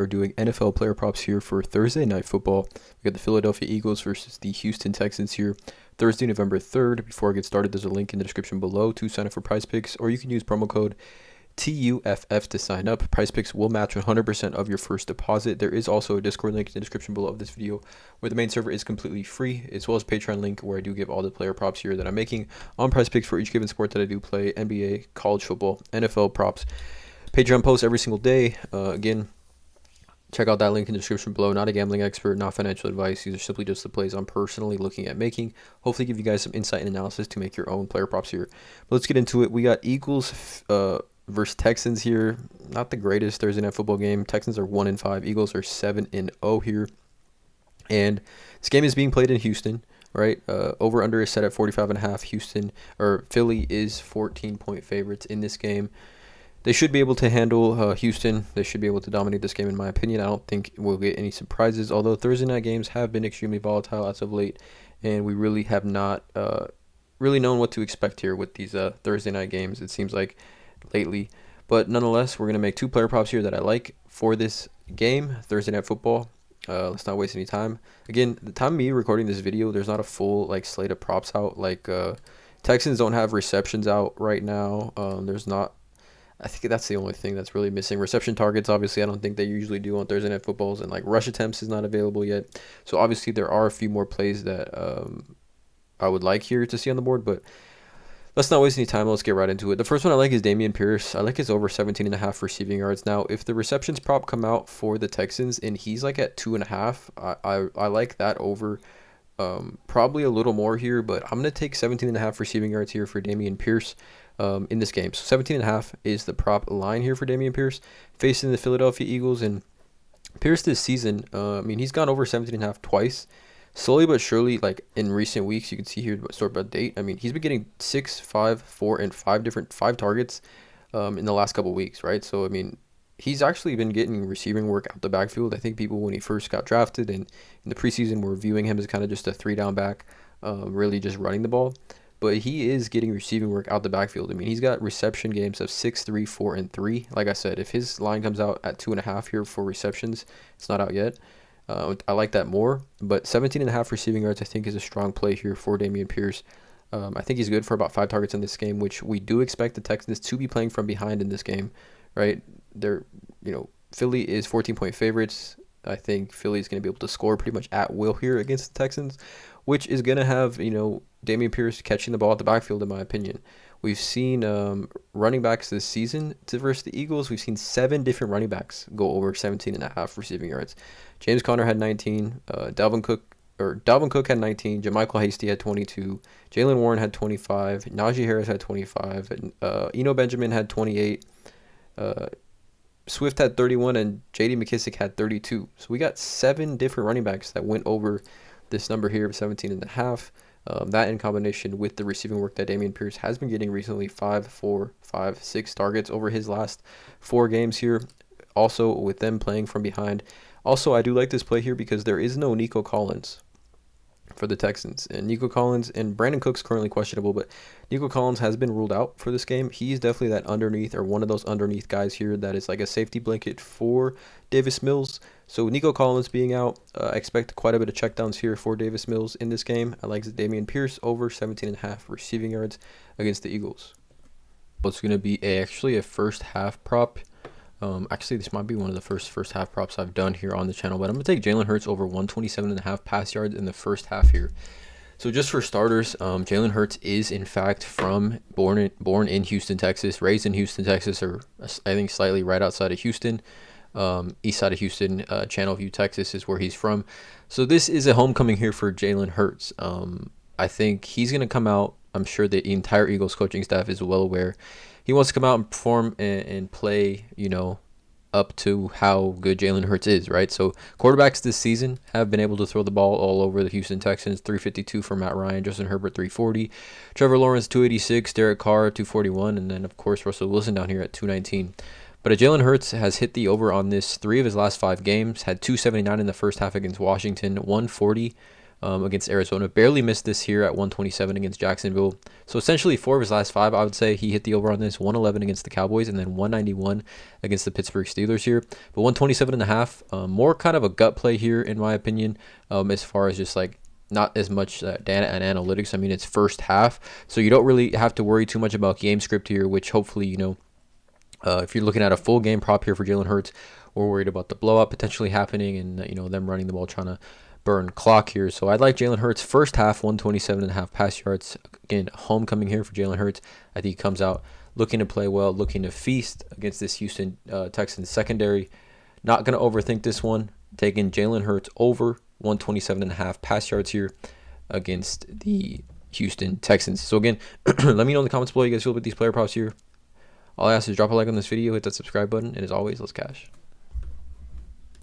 We're doing NFL player props here for Thursday Night Football. We got the Philadelphia Eagles versus the Houston Texans here, Thursday, November 3rd. Before I get started, there's a link in the description below to sign up for PrizePicks, or you can use promo code TUFF to sign up. PrizePicks will match 100% of your first deposit. There is also a Discord link in the description below of this video where the main server is completely free, as well as Patreon link where I do give all the player props here that I'm making on PrizePicks for each given sport that I do play: NBA, college football, NFL props. Patreon posts every single day. Again, check out that link in the description below. Not a gambling expert, not financial advice. These are simply just the plays I'm personally looking at making. Hopefully give you guys some insight and analysis to make your own player props here. But let's get into it. We got Eagles versus Texans here. Not the greatest Thursday Night Football game. Texans are 1-5. Eagles are 7-0 here. And this game is being played in Houston, right? Over under is set at 45.5. Houston or Philly is 14-point favorites in this game. They should be able to handle Houston. They should be able to dominate this game, in my opinion. I don't think we'll get any surprises, although Thursday night games have been extremely volatile as of late, and we really have not really known what to expect here with these Thursday night games, it seems like, lately. But nonetheless, we're going to make two player props here that I like for this game, Thursday Night Football. Let's not waste any time. Again, the time of me recording this video, there's not a full slate of props out. Texans don't have receptions out right now. There's not. I think that's the only thing that's really missing. Reception targets, obviously, I don't think they usually do on Thursday Night Footballs. And, rush attempts is not available yet. So, obviously, there are a few more plays that I would like here to see on the board. But let's not waste any time. Let's get right into it. The first one I like is Damien Pierce. I like his over 17.5 receiving yards. Now, if the receptions prop come out for the Texans and he's, at 2.5, I like that over probably a little more here. But I'm going to take 17.5 receiving yards here for Damien Pierce in this game. So 17.5 is the prop line here for Damien Pierce facing the Philadelphia Eagles. And Pierce this season, he's gone over 17.5 twice. Slowly but surely, in recent weeks, you can see here sort of date. He's been getting 6, 5, 4, and 5 targets in the last couple weeks, right? So he's actually been getting receiving work out the backfield. I think people, when he first got drafted and in the preseason, were viewing him as kind of just a 3-down back, really just running the ball. But he is getting receiving work out the backfield. He's got reception games of 6, 3, 4, and 3. Like I said, if his line comes out at 2.5 here for receptions, it's not out yet. I like that more. But 17.5 receiving yards, I think, is a strong play here for Damien Pierce. I think he's good for about 5 targets in this game, which we do expect the Texans to be playing from behind in this game, right? Philly is 14-point favorites. I think Philly is going to be able to score pretty much at will here against the Texans, which is going to have, Damien Pierce catching the ball at the backfield, in my opinion. We've seen running backs this season versus the Eagles. We've seen 7 different running backs go over 17.5 receiving yards. James Conner had 19. Dalvin Cook had 19. JaMychal Hasty had 22. Jalen Warren had 25. Najee Harris had 25. Eno Benjamin had 28. Swift had 31, and J.D. McKissick had 32. So we got 7 different running backs that went over this number here of 17.5. That in combination with the receiving work that Damien Pierce has been getting recently, 5, 4, 5, 6 targets over his last 4 games here. Also, with them playing from behind. Also, I do like this play here because there is no Nico Collins for the Texans. And Nico Collins and Brandon Cook's currently questionable, but Nico Collins has been ruled out for this game. He's definitely that underneath, or one of those underneath guys here that is like a safety blanket for Davis Mills. So Nico Collins being out, I expect quite a bit of checkdowns here for Davis Mills in this game. I like Damien Pierce over 17.5 receiving yards against the Eagles. It's going to be actually a first half prop. Actually, this might be one of the first half props I've done here on the channel, but I'm going to take Jalen Hurts over 127.5 pass yards in the first half here. So just for starters, Jalen Hurts is in fact born in Houston, Texas, raised in Houston, Texas, or I think slightly right outside of Houston, east side of Houston, Channelview, Texas is where he's from. So this is a homecoming here for Jalen Hurts. I think he's going to come out. I'm sure the entire Eagles coaching staff is well aware. He wants to come out and perform and play, up to how good Jalen Hurts is, right? So quarterbacks this season have been able to throw the ball all over the Houston Texans. 352 for Matt Ryan, Justin Herbert 340, Trevor Lawrence 286, Derek Carr 241, and then of course Russell Wilson down here at 219. But Jalen Hurts has hit the over on this 3 of his last 5 games, had 279 in the first half against Washington, 140 against Arizona. Barely missed this here at 127 against Jacksonville. So essentially 4 of his last 5, I would say he hit the over on this. 111 against the Cowboys and then 191 against the Pittsburgh Steelers here. But 127.5, more kind of a gut play here in my opinion, as far as just like not as much data and analytics. I mean, it's first half, so you don't really have to worry too much about game script here, which hopefully, if you're looking at a full game prop here for Jalen Hurts, we're worried about the blowout potentially happening and, them running the ball, trying to burn clock here. So I'd like Jalen Hurts first half, 127.5 pass yards. Again, homecoming here for Jalen Hurts. I think he comes out looking to play well, looking to feast against this Houston Texans secondary. Not going to overthink this one. Taking Jalen Hurts over 127.5 pass yards here against the Houston Texans. So again, let me know in the comments below how you guys feel about these player props here. All I ask is drop a like on this video, hit that subscribe button, and as always, let's cash.